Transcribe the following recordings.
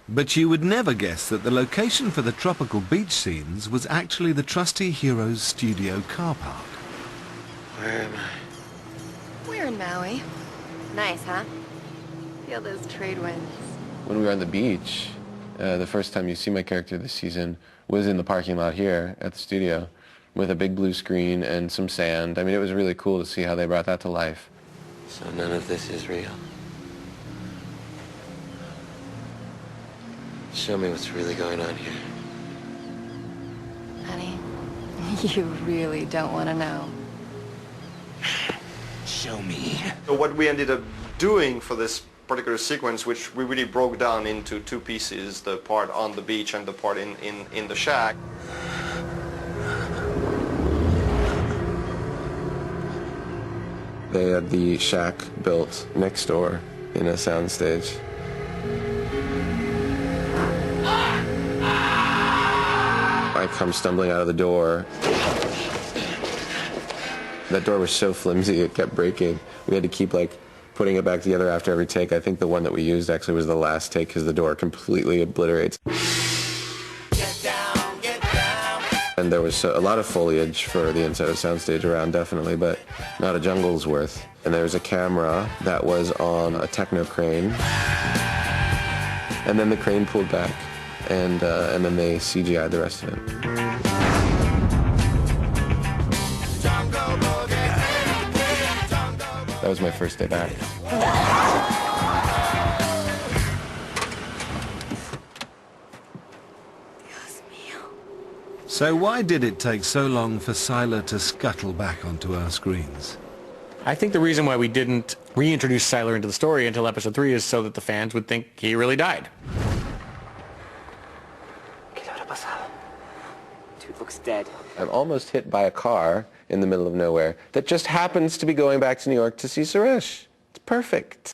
But you would never guess that the location for the tropical beach scenes was actually the trusty hero's studio car park. Where am I? We're in Maui. Nice, huh? Feel those trade winds. When we were on the beach, the first time you see my character this season was in the parking lot here at the studio with a big blue screen and some sand. I mean, it was really cool to see how they brought that to life. So none of this is real. Show me what's really going on here. Honey, you really don't want to know. Show me. So what we ended up doing for this particular sequence, which we really broke down into two pieces, the part on the beach and the part in the shack. They had the shack built next door in a soundstage. I come stumbling out of the door. That door was so flimsy, it kept breaking. We had to keep, like, putting it back together after every take. I think the one that we used actually was the last take because the door completely obliterates. Get down, get down. And there was a lot of foliage for the inside of soundstage around, definitely, but not a jungle's worth. And there was a camera that was on a techno crane. And then the crane pulled back, and then they CGI'd the rest of it. That was my first day back. So why did it take so long for Sylar to scuttle back onto our screens? I think the reason why we didn't reintroduce Sylar into the story until episode 3 is so that the fans would think he really died. Dude looks dead. I'm almost hit by a car in the middle of nowhere that just happens to be going back to New York to see Suresh. It's perfect.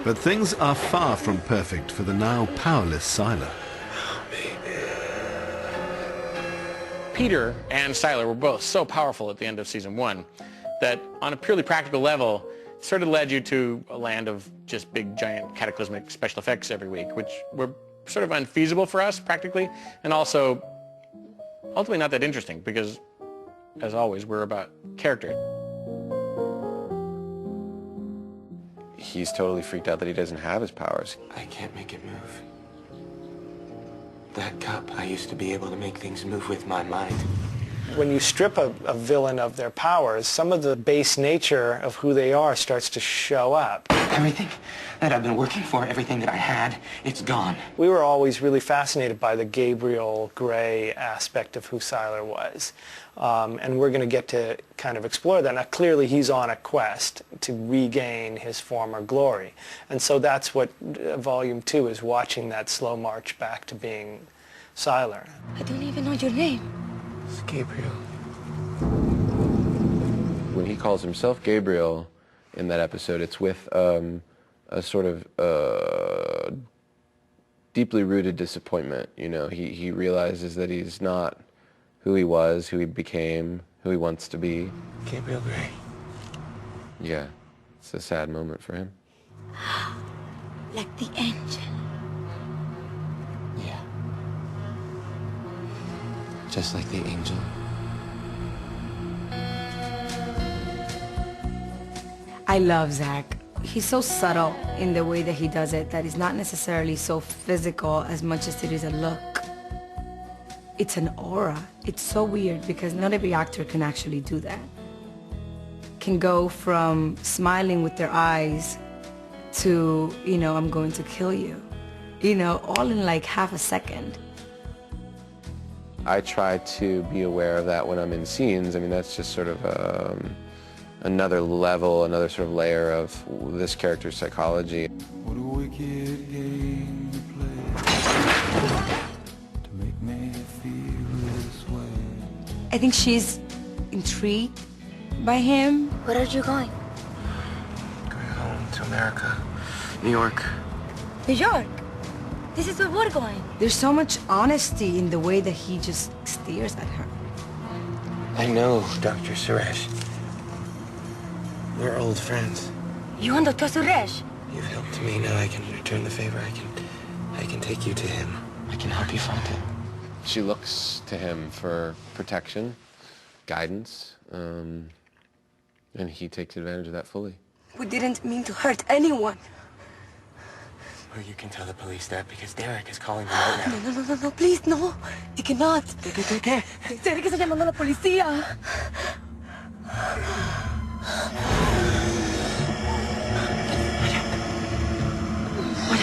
But things are far from perfect for the now powerless Sylar. Peter and Sylar were both so powerful at the end of season 1 that on a purely practical level, it sort of led you to a land of just big, giant, cataclysmic special effects every week, which were sort of unfeasible for us practically, and also ultimately not that interesting because, as always, we're about character. He's totally freaked out that he doesn't have his powers. I can't make it move. That cup, I used to be able to make things move with my mind. When you strip a villain of their powers, some of the base nature of who they are starts to show up. Everything that I've been working for, everything that I had, it's gone. We were always really fascinated by the Gabriel Gray aspect of who Sylar was. And we're going to get to kind of explore that. Now, clearly, he's on a quest to regain his former glory. And so that's what Volume 2 is, watching that slow march back to being Sylar. I don't even know your name. It's Gabriel. When he calls himself Gabriel in that episode, it's with a sort of deeply rooted disappointment. You know, he realizes that he's not who he was, who he became, who he wants to be. Gabriel Gray. Yeah, it's a sad moment for him. Like the angel. Yeah. Just like the angel. I love Zach. He's so subtle in the way that he does it that it's not necessarily so physical as much as it is a look. It's an aura. It's so weird because not every actor can actually do that. Can go from smiling with their eyes to, you know, I'm going to kill you. You know, all in like half a second. I try to be aware of that when I'm in scenes. I mean, that's just sort of another level, another sort of layer of this character's psychology. What a wicked game you play to make me feel this way. I think she's intrigued by him. Where are you going? Going home to America. New York. New York. This is where we're going. There's so much honesty in the way that he just stares at her. I know, Dr. Suresh. We're old friends. You and Dr. Suresh? You've helped me, now I can return the favor. I take you to him. I can help you find him. She looks to him for protection, guidance, and he takes advantage of that fully. We didn't mean to hurt anyone. Well, you can tell the police that because Derek is calling them right now. No, please, no. You cannot. ¿Qué? Derek está llamando a la policía.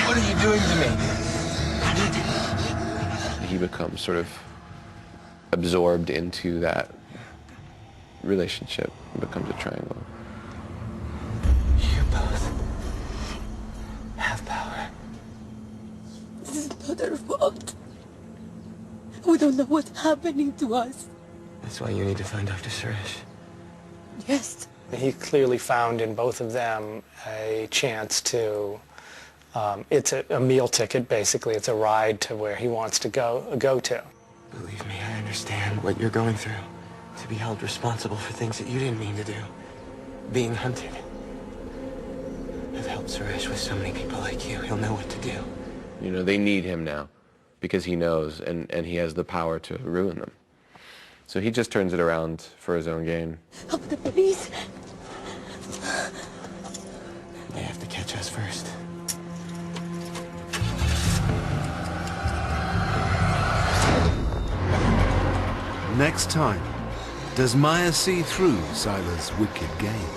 What are you doing to me? He becomes sort of absorbed into that relationship. It becomes a triangle. You both have power. This is not our fault. We don't know what's happening to us. That's why you need to find Dr. Suresh. Yes. He clearly found in both of them a chance to, it's a meal ticket, basically. It's a ride to where he wants to go to. Believe me, I understand what you're going through. To be held responsible for things that you didn't mean to do. Being hunted. I've helped Suresh with so many people like you. He'll know what to do. You know, they need him now because he knows and he has the power to ruin them. So he just turns it around for his own gain. Help the police. They have to catch us first. Next time, does Maya see through Siler's wicked game?